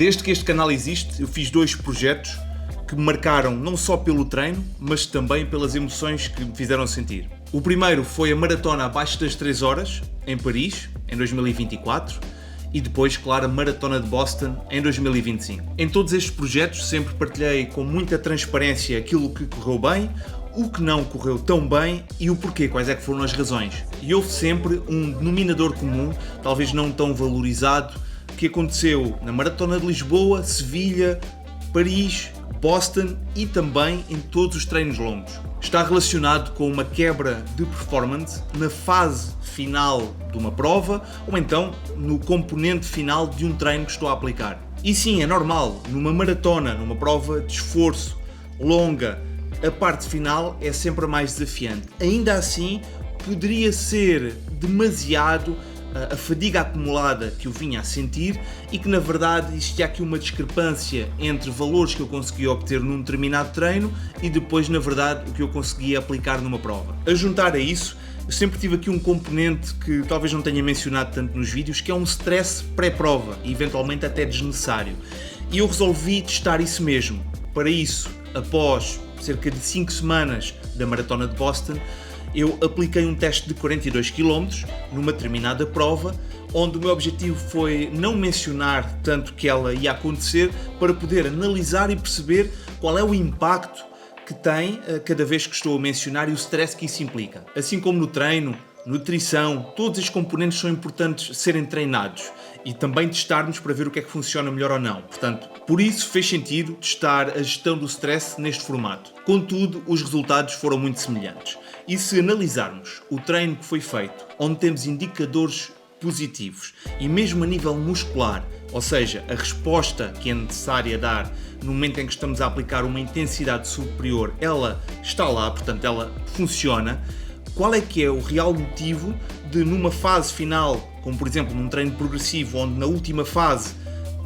Desde que este canal existe, eu fiz 2 projetos que me marcaram não só pelo treino, mas também pelas emoções que me fizeram sentir. O primeiro foi a maratona abaixo das 3 horas, em Paris, em 2024, e depois, claro, a maratona de Boston, em 2025. Em todos estes projetos sempre partilhei com muita transparência aquilo que correu bem, o que não correu tão bem e o porquê, quais é que foram as razões. E houve sempre um denominador comum, talvez não tão valorizado, que aconteceu na Maratona de Lisboa, Sevilha, Paris, Boston e também em todos os treinos longos. Está relacionado com uma quebra de performance na fase final de uma prova ou então no componente final de um treino que estou a aplicar. E sim, é normal, numa maratona, numa prova de esforço longa, a parte final é sempre a mais desafiante. Ainda assim, poderia ser demasiado a fadiga acumulada que eu vinha a sentir e que na verdade existia aqui uma discrepância entre valores que eu conseguia obter num determinado treino e depois na verdade o que eu conseguia aplicar numa prova. A juntar a isso, eu sempre tive aqui um componente que talvez não tenha mencionado tanto nos vídeos, que é um stress pré-prova e eventualmente até desnecessário. E eu resolvi testar isso mesmo. Para isso, após cerca de 5 semanas da Maratona de Boston, eu apliquei um teste de 42 km numa determinada prova, onde o meu objetivo foi não mencionar tanto que ela ia acontecer, para poder analisar e perceber qual é o impacto que tem cada vez que estou a mencionar e o stress que isso implica. Assim como no treino, nutrição, todos estes componentes são importantes serem treinados e também testarmos para ver o que é que funciona melhor ou não. Portanto, por isso fez sentido testar a gestão do stress neste formato. Contudo, os resultados foram muito semelhantes. E se analisarmos o treino que foi feito, onde temos indicadores positivos e mesmo a nível muscular, ou seja, a resposta que é necessária dar no momento em que estamos a aplicar uma intensidade superior, ela está lá, portanto ela funciona. Qual é que é o real motivo de numa fase final, como por exemplo num treino progressivo, onde na última fase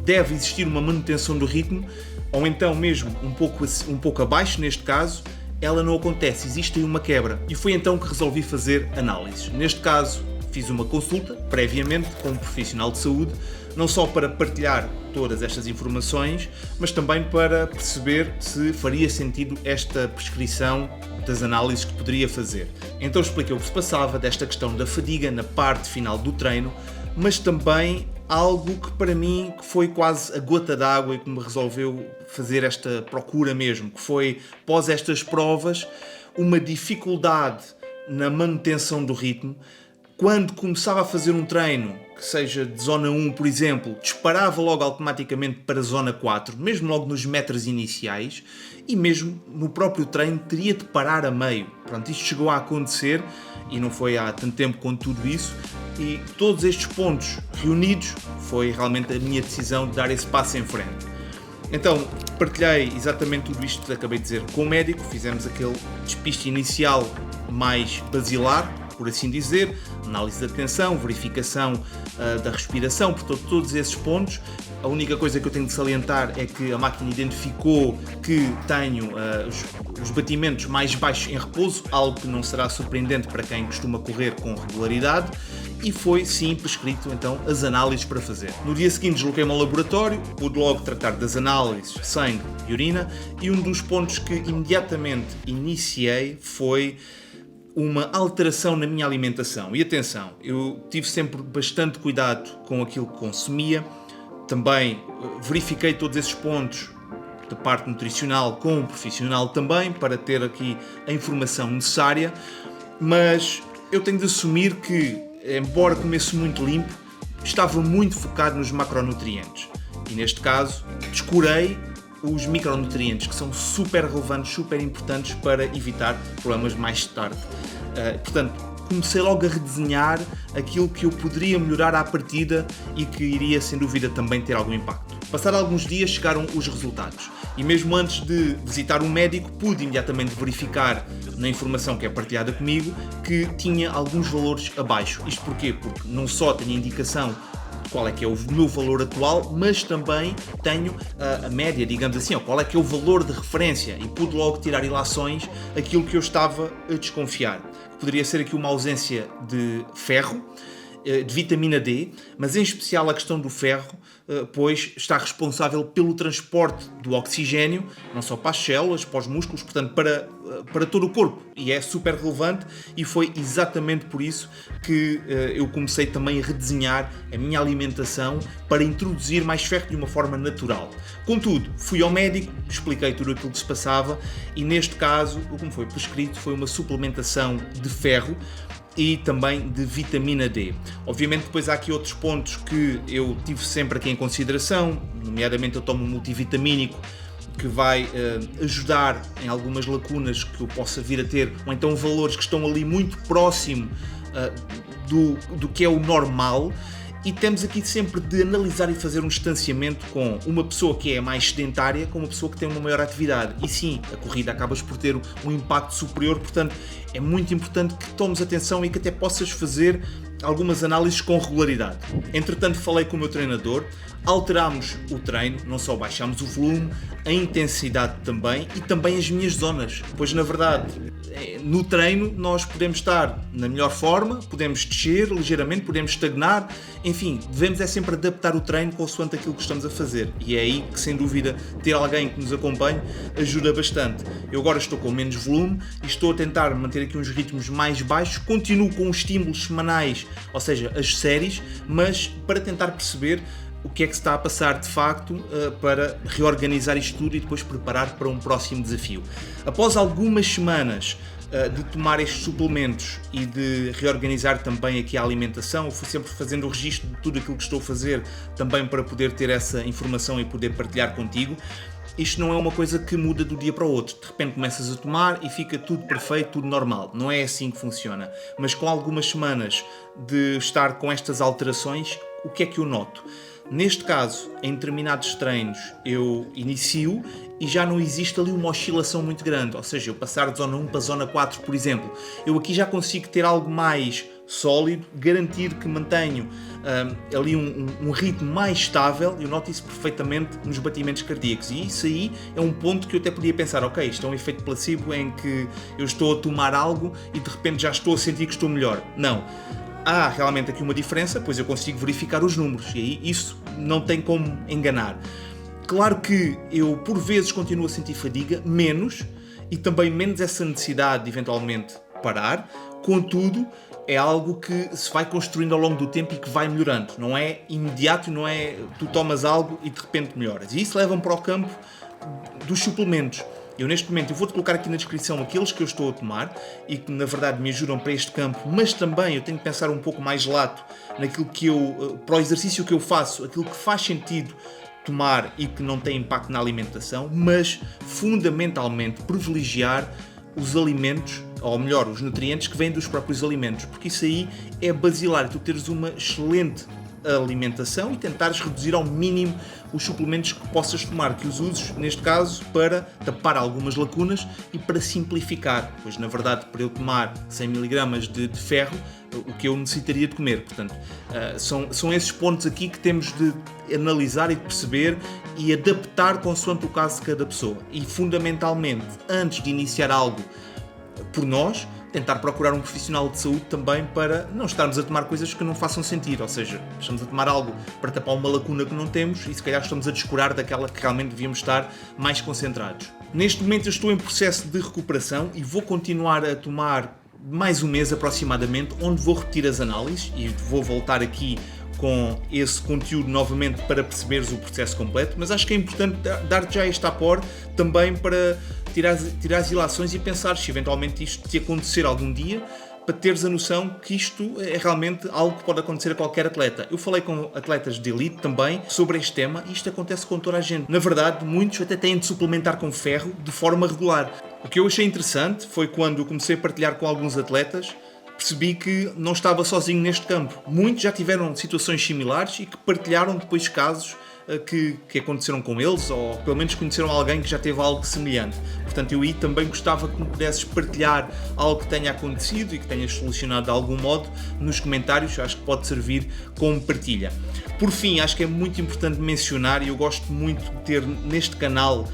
deve existir uma manutenção do ritmo, ou então mesmo um pouco abaixo neste caso, ela não acontece, existe aí uma quebra. E foi então que resolvi fazer análises. Neste caso, fiz uma consulta previamente com um profissional de saúde, não só para partilhar todas estas informações, mas também para perceber se faria sentido esta prescrição das análises que poderia fazer. Então expliquei o que se passava desta questão da fadiga na parte final do treino, mas também algo que para mim foi quase a gota d'água e que me resolveu fazer esta procura mesmo, que foi, após estas provas, uma dificuldade na manutenção do ritmo. Quando começava a fazer um treino, que seja de zona 1, por exemplo, disparava logo automaticamente para a zona 4, mesmo logo nos metros iniciais, e mesmo no próprio treino teria de parar a meio. Pronto, isto chegou a acontecer, e não foi há tanto tempo com tudo isso, e todos estes pontos reunidos foi realmente a minha decisão de dar esse passo em frente. Então, partilhei exatamente tudo isto que acabei de dizer com o médico, fizemos aquele despiste inicial mais basilar, por assim dizer, análise da tensão, verificação da respiração, portanto todos esses pontos. A única coisa que eu tenho de salientar é que a máquina identificou que tenho os batimentos mais baixos em repouso, algo que não será surpreendente para quem costuma correr com regularidade, e foi sim prescrito então as análises para fazer. No dia seguinte desloquei-me ao laboratório, pude logo tratar das análises, sangue e urina, e um dos pontos que imediatamente iniciei foi uma alteração na minha alimentação. E atenção, eu tive sempre bastante cuidado com aquilo que consumia, também verifiquei todos esses pontos da parte nutricional com um profissional também, para ter aqui a informação necessária, mas eu tenho de assumir que, embora comesse muito limpo, estava muito focado nos macronutrientes. E neste caso, descurei os micronutrientes, que são super relevantes, super importantes para evitar problemas mais tarde. Portanto, comecei logo a redesenhar aquilo que eu poderia melhorar à partida e que iria, sem dúvida, também ter algum impacto. Passados alguns dias chegaram os resultados e mesmo antes de visitar um médico pude imediatamente verificar na informação que é partilhada comigo que tinha alguns valores abaixo. Isto porquê? Porque não só tenho a indicação qual é que é o meu valor atual, mas também tenho a média, digamos assim, qual é que é o valor de referência, e pude logo tirar ilações aquilo que eu estava a desconfiar. Poderia ser aqui uma ausência de ferro, de vitamina D, mas em especial a questão do ferro pois está responsável pelo transporte do oxigênio, não só para as células, para os músculos, portanto para todo o corpo, e é super relevante, e foi exatamente por isso que eu comecei também a redesenhar a minha alimentação para introduzir mais ferro de uma forma natural. Contudo, fui ao médico, expliquei tudo aquilo que se passava, e neste caso, o que me foi prescrito foi uma suplementação de ferro e também de vitamina D. Obviamente depois há aqui outros pontos que eu tive sempre aqui em consideração, nomeadamente eu tomo um multivitamínico que vai ajudar em algumas lacunas que eu possa vir a ter, ou então valores que estão ali muito próximo do que é o normal. E temos aqui sempre de analisar e fazer um distanciamento com uma pessoa que é mais sedentária com uma pessoa que tem uma maior atividade. E sim, a corrida acabas por ter um impacto superior, portanto é muito importante que tomes atenção e que até possas fazer algumas análises com regularidade. Entretanto, falei com o meu treinador, alterámos o treino, não só baixámos o volume, a intensidade também e também as minhas zonas, pois na verdade no treino nós podemos estar na melhor forma, podemos descer ligeiramente, podemos estagnar, enfim, devemos sempre adaptar o treino consoante aquilo que estamos a fazer, e é aí que sem dúvida ter alguém que nos acompanhe ajuda bastante. Eu agora estou com menos volume e estou a tentar manter aqui uns ritmos mais baixos, continuo com os estímulos semanais, ou seja, as séries, mas para tentar perceber o que é que se está a passar de facto para reorganizar isto tudo e depois preparar para um próximo desafio. Após algumas semanas de tomar estes suplementos e de reorganizar também aqui a alimentação, eu fui sempre fazendo o registro de tudo aquilo que estou a fazer também para poder ter essa informação e poder partilhar contigo. Isto não é uma coisa que muda do dia para o outro. De repente começas a tomar e fica tudo perfeito, tudo normal. Não é assim que funciona. Mas com algumas semanas de estar com estas alterações, o que é que eu noto? Neste caso, em determinados treinos, eu inicio e já não existe ali uma oscilação muito grande. Ou seja, eu passar de zona 1 para zona 4, por exemplo. Eu aqui já consigo ter algo mais sólido, garantir que mantenho ali um ritmo mais estável. Eu noto isso perfeitamente nos batimentos cardíacos, e isso aí é um ponto que eu até podia pensar, ok, isto é um efeito placebo em que eu estou a tomar algo e de repente já estou a sentir que estou melhor. Não. Há realmente aqui uma diferença, pois eu consigo verificar os números e aí isso não tem como enganar. Claro que eu por vezes continuo a sentir fadiga, menos, e também menos essa necessidade de eventualmente parar, contudo é algo que se vai construindo ao longo do tempo e que vai melhorando, não é imediato, não é tu tomas algo e de repente melhoras, e isso leva-me para o campo dos suplementos. Eu neste momento, eu vou-te colocar aqui na descrição aqueles que eu estou a tomar e que na verdade me ajudam para este campo, mas também eu tenho que pensar um pouco mais lato naquilo que para o exercício que eu faço, aquilo que faz sentido tomar e que não tem impacto na alimentação, mas fundamentalmente privilegiar os alimentos, ou melhor, os nutrientes que vêm dos próprios alimentos, porque isso aí é basilar, tu teres uma excelente alimentação e tentares reduzir ao mínimo os suplementos que possas tomar, que os uses neste caso para tapar algumas lacunas e para simplificar, pois na verdade para eu tomar 100 mg de ferro, o que eu necessitaria de comer, portanto são esses pontos aqui que temos de analisar e de perceber e adaptar consoante o caso de cada pessoa, e fundamentalmente antes de iniciar algo por nós, tentar procurar um profissional de saúde também para não estarmos a tomar coisas que não façam sentido, ou seja, estamos a tomar algo para tapar uma lacuna que não temos e se calhar estamos a descurar daquela que realmente devíamos estar mais concentrados. Neste momento eu estou em processo de recuperação e vou continuar a tomar mais um mês aproximadamente, onde vou repetir as análises e vou voltar aqui com esse conteúdo novamente para perceberes o processo completo, mas acho que é importante dar-te já este aporte também para tirar as ilações e pensar se eventualmente isto te acontecer algum dia, para teres a noção que isto é realmente algo que pode acontecer a qualquer atleta. Eu falei com atletas de elite também sobre este tema e isto acontece com toda a gente. Na verdade, muitos até têm de suplementar com ferro de forma regular. O que eu achei interessante foi quando comecei a partilhar com alguns atletas, percebi que não estava sozinho neste campo. Muitos já tiveram situações similares e que partilharam depois casos que aconteceram com eles, ou pelo menos conheceram alguém que já teve algo semelhante. Portanto, eu aí também gostava que me pudesses partilhar algo que tenha acontecido e que tenhas solucionado de algum modo nos comentários. Acho que pode servir como partilha. Por fim, acho que é muito importante mencionar, e eu gosto muito de ter neste canal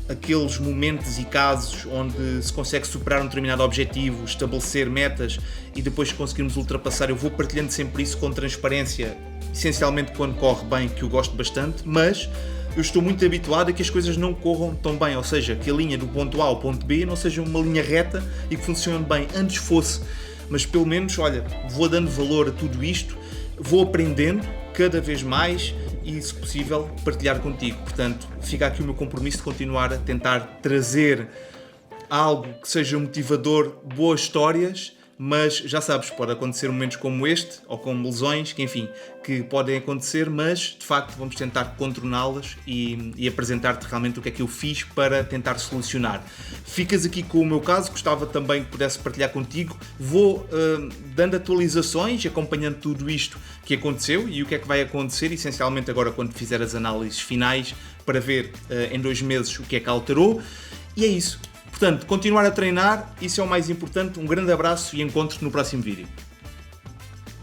aqueles momentos e casos onde se consegue superar um determinado objetivo, estabelecer metas e depois conseguirmos ultrapassar. Eu vou partilhando sempre isso com transparência essencialmente quando corre bem, que eu gosto bastante, mas eu estou muito habituado a que as coisas não corram tão bem, ou seja, que a linha do ponto A ao ponto B não seja uma linha reta e que funcione bem. Antes fosse, mas pelo menos, olha, vou dando valor a tudo isto, vou aprendendo cada vez mais e, se possível, partilhar contigo. Portanto, fica aqui o meu compromisso de continuar a tentar trazer algo que seja motivador, boas histórias, mas já sabes, pode acontecer momentos como este, ou como lesões, que enfim, que podem acontecer, mas de facto vamos tentar contorná-las e apresentar-te realmente o que é que eu fiz para tentar solucionar. Ficas aqui com o meu caso, gostava também que pudesse partilhar contigo, vou dando atualizações, acompanhando tudo isto que aconteceu e o que é que vai acontecer, essencialmente agora quando fizer as análises finais, para ver em 2 meses o que é que alterou, e é isso. Portanto, continuar a treinar, isso é o mais importante. Um grande abraço e encontro-te no próximo vídeo.